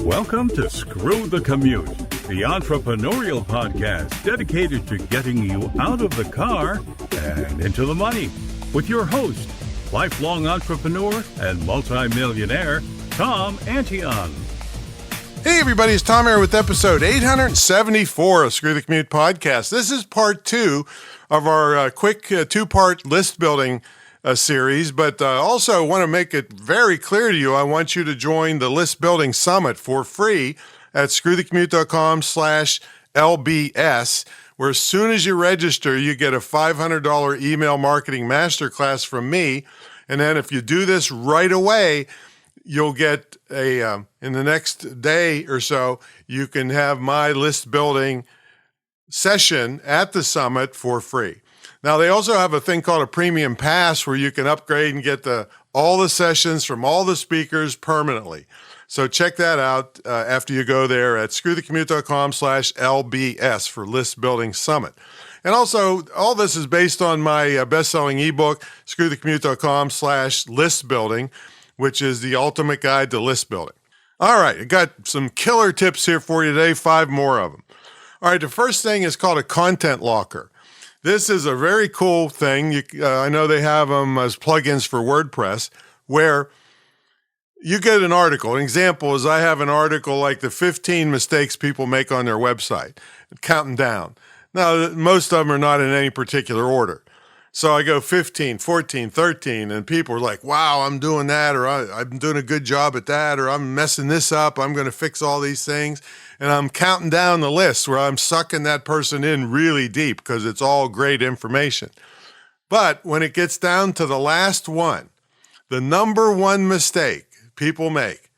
Welcome to Screw the Commute, the entrepreneurial podcast dedicated to getting you out of the car and into the money. With your host, lifelong entrepreneur and multimillionaire, Tom Antion. Hey everybody, it's Tom here with episode 874 of Screw the Commute podcast. This is part two of our quick two-part list building series, but also want to make it very clear to you, I want you to join the List Building Summit for free at screwthecommute.com/LBS, where as soon as you register, you get a $500 email marketing masterclass from me. And then if you do this right away, you'll get in the next day or so, you can have my list building session at the summit for free. Now, they also have a thing called a premium pass where you can upgrade and get all the sessions from all the speakers permanently. So check that out after you go there at screwthecommute.com/LBS for List Building Summit. And also, all this is based on my best-selling ebook, screwthecommute.com/list building, which is the ultimate guide to list building. All right, I got some killer tips here for you today, 5 more of them. All right, the first thing is called a content locker. This is a very cool thing. I know they have them as plugins for WordPress, where you get an article. An example is I have an article like the 15 mistakes people make on their website, counting down. Now, most of them are not in any particular order. So I go 15, 14, 13, and people are like, wow, I'm doing that, or I'm doing a good job at that, or I'm messing this up, I'm going to fix all these things. And I'm counting down the list where I'm sucking that person in really deep because it's all great information. But when it gets down to the last one, the number one mistake people make,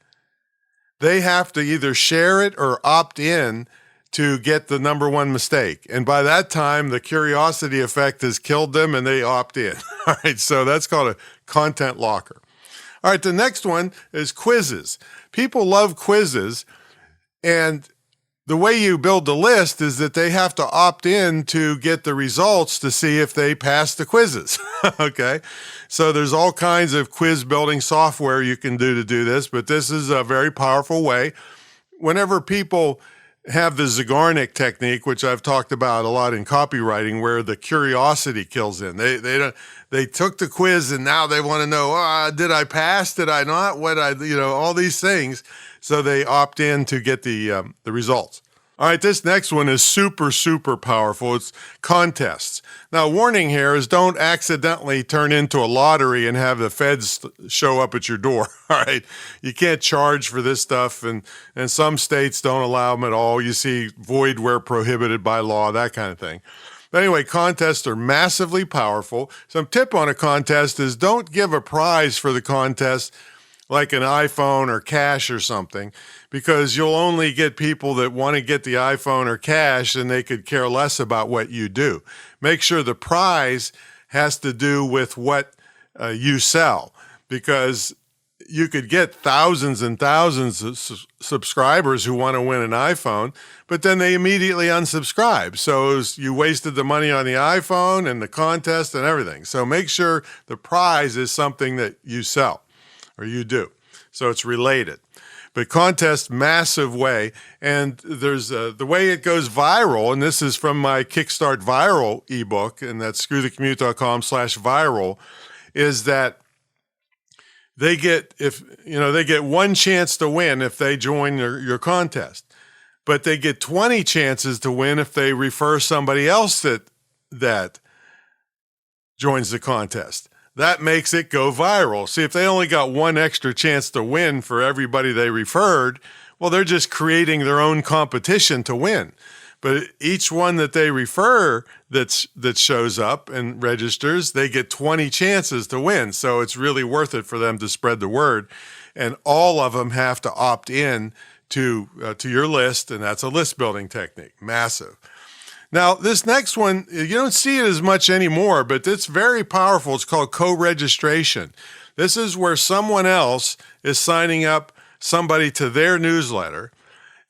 they have to either share it or opt in to get the number one mistake. And by that time, the curiosity effect has killed them and they opt in. All right, so that's called a content locker. All right, the next one is quizzes. People love quizzes, and the way you build the list is that they have to opt in to get the results to see if they pass the quizzes, okay? So there's all kinds of quiz building software you can do to do this, but this is a very powerful way. Whenever people have the Zygarnik technique, which I've talked about a lot in copywriting, where the curiosity kills in. They took the quiz and now they want to know, did I pass? Did I not? All these things. So they opt in to get the results. All right, this next one is super, super powerful. It's contests. Now, warning here is don't accidentally turn into a lottery and have the feds show up at your door. All right, you can't charge for this stuff, and some states don't allow them at all. You see void where prohibited by law, that kind of thing. But anyway, contests are massively powerful. Some tip on a contest is don't give a prize for the contest like an iPhone or cash or something, because you'll only get people that want to get the iPhone or cash, and they could care less about what you do. Make sure the prize has to do with what you sell, because you could get thousands and thousands of subscribers who want to win an iPhone, but then they immediately unsubscribe. So you wasted the money on the iPhone and the contest and everything. So make sure the prize is something that you sell or you do. So it's related. But contest, massive way. And there's the way it goes viral, and this is from my Kickstart Viral ebook, and that's screwthecommute.com/viral, is that they get one chance to win if they join your contest, but they get 20 chances to win if they refer somebody else that joins the contest. That makes it go viral. See, if they only got one extra chance to win for everybody they referred, well, they're just creating their own competition to win. But each one that they refer that shows up and registers, they get 20 chances to win. So it's really worth it for them to spread the word. And all of them have to opt in to your list, and that's a list building technique. Massive. Now, this next one, you don't see it as much anymore, but it's very powerful. It's called co-registration. This is where someone else is signing up somebody to their newsletter,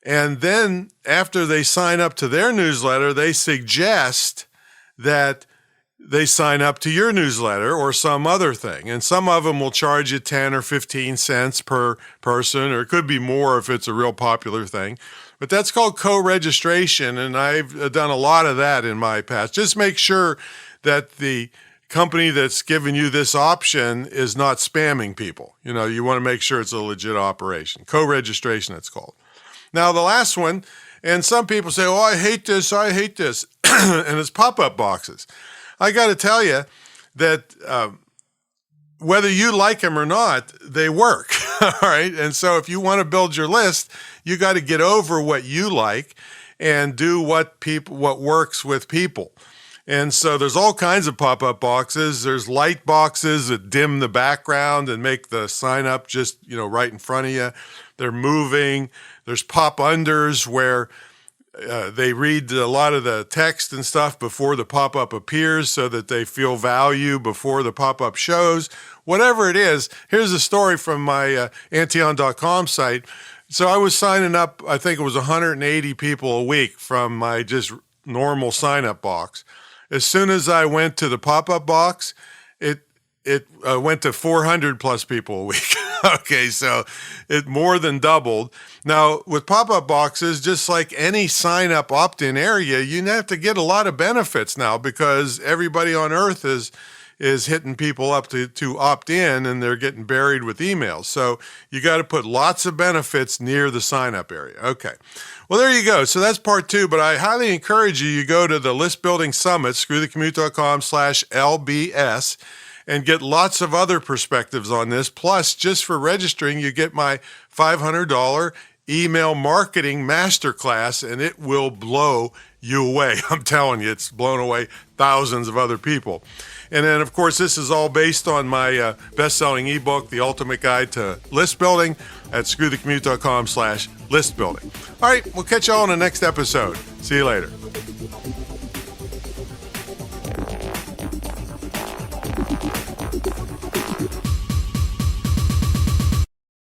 and then after they sign up to their newsletter, they suggest that they sign up to your newsletter or some other thing. And some of them will charge you 10 or 15 cents per person, or it could be more if it's a real popular thing. But that's called co-registration, and I've done a lot of that in my past. Just make sure that the company that's giving you this option is not spamming people. You want to make sure it's a legit operation. Co-registration, it's called. Now, the last one, and some people say, oh, I hate this, and it's pop-up boxes. I got to tell you that whether you like them or not, they work. All right. And so if you want to build your list, you got to get over what you like and do what works with people. And so there's all kinds of pop-up boxes. There's light boxes that dim the background and make the sign up just, right in front of you. They're moving. There's pop-unders where they read a lot of the text and stuff before the pop-up appears so that they feel value before the pop-up shows. Whatever it is, here's a story from my Antion.com site. So I was signing up, I think it was 180 people a week from my just normal sign-up box. As soon as I went to the pop-up box, it went to 400 plus people a week. Okay, so it more than doubled. Now, with pop-up boxes, just like any sign-up opt-in area, you have to get a lot of benefits now because everybody on earth is hitting people up to opt in, and they're getting buried with emails. So you got to put lots of benefits near the sign-up area. Okay. Well, there you go. So that's part 2, but I highly encourage you go to the List Building Summit, screwthecommute.com/LBS, and get lots of other perspectives on this. Plus, just for registering, you get my $500 email marketing masterclass, and it will blow you away. I'm telling you, it's blown away thousands of other people. And then, of course, this is all based on my best-selling ebook, The Ultimate Guide to List Building, at screwthecommute.com/listbuilding. All right, we'll catch you all in the next episode. See you later.